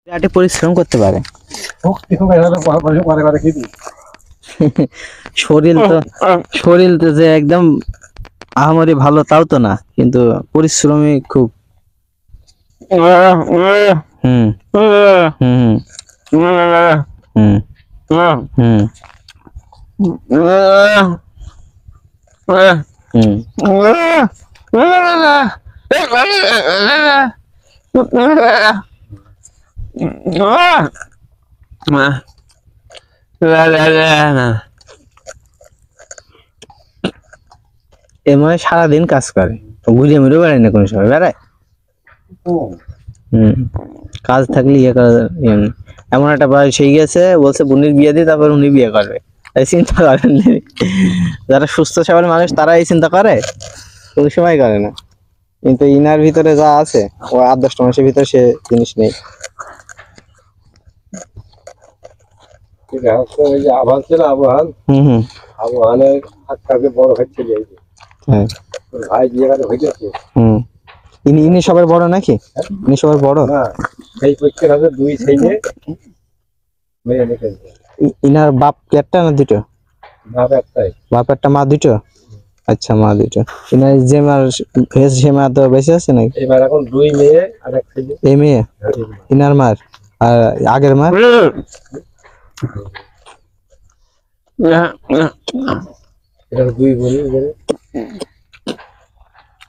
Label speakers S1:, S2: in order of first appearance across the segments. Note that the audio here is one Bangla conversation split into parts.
S1: বিরাটে পরিশ্রম করতে পারে। শরীর তো শরীর তো যে একদম আহামরি ভালো তাও তো না, কিন্তু পরিশ্রমী খুব। হুম হুম হুম হুম হুম এ মনে হয় সারাদিন কাজ করে, ঘুরিয়ে মুড়ে বেড়ায় না, কোনো সময় বেড়ায়। হম, কাজ থাকলে ইয়ে করা ইয়ে নেই। এমন একটা বয়স হয়ে গেছে, বলছে বোনের বিয়ে দিয়ে তারপর উনি বিয়ে করবে, তাই চিন্তা করেন। যারা সুস্থ সবল মানুষ তারা এই চিন্তা করে, কোনো সময় করে না। কিন্তু ইনার ভিতরে যা আছে, ও 8-10টা মাসের ভিতরে সে জিনিস নেই। আবহান ছিল, আবহান আবহানের হাতটাকে বড় হচ্ছে, হ্যাঁ ভাই বিয়ে হয়েছে। ইনি সবার বড় নাকি? ইনি সবার বড় না, সেই পক্ষের হবে দুই ছেলে মেয়ে লিখে। ইনার বাপ একটা না দুটো? বাপ একটাই। বাপ একটা, মা দুটো? আচ্ছা, মা দুটো। ইনার যে মার হেস, সে মা তো বেঁচে আছে নাকি? এবার এখন দুই মেয়ে আর এক ছেলে। এই মেয়ে ইনার মার, আর আগের মার এটা দুই বোন,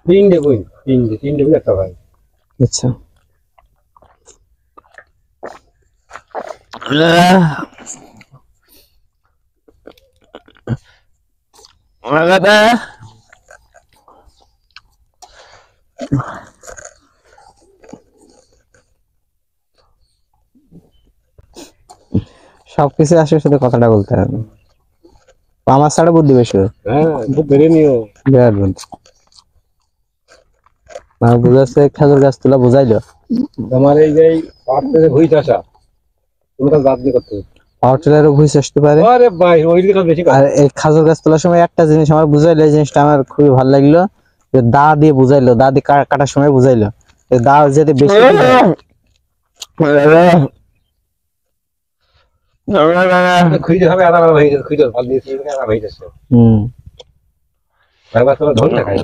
S1: তিনটে বোন, তিনটে বোন একটা ভাই। আচ্ছা, সবকিছু আসলে সাথে কথাটা বলতে হবে। আমার ছাড়া বুদ্ধি বেশি। হ্যাঁ, ধরে নিও, বিরাট বুদ্ধি। বুঝাচ্ছে খেজুর গাছ তোলা বুঝাইলো। তোমার এই যে পাট থেকে ঘুষ আসা, তোমরা বাদ দিয়ে করতে পাওয়ার টিলারও ঘুষ আসতে পারে। আরে ভাই, ওই দিকে বেশি। আর এই খেজুর গাছ তোলার সময় একটা জিনিস আমার বুঝাইলো, এই জিনিসটা আমার খুবই ভালো লাগলো, যে দা দিয়ে বুঝাইলো, দা দিয়ে কাটার সময় বুঝাইলো, দা যদি বেশি খুঁজে হবে আলাদা হয়ে যাচ্ছে, খুঁজে ভালো দিয়ে আলাদা হয়ে যাচ্ছে। একবার তোমার ধন দেখায়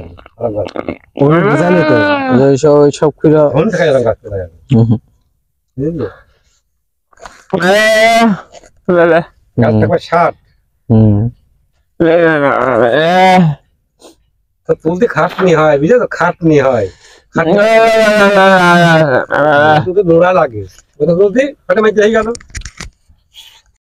S1: বুঝাইলো তো, ওই সব খুঁজে ধন দেখায় গাছ তোলা যাবে। বুঝলি, গাছটা একবার ষাট। তুলতে খাটনি হয়, বুঝলে তো, খাটনি হয়, নোড়া লাগে, তুলতে ফটে মাইতে হয়ে গেল।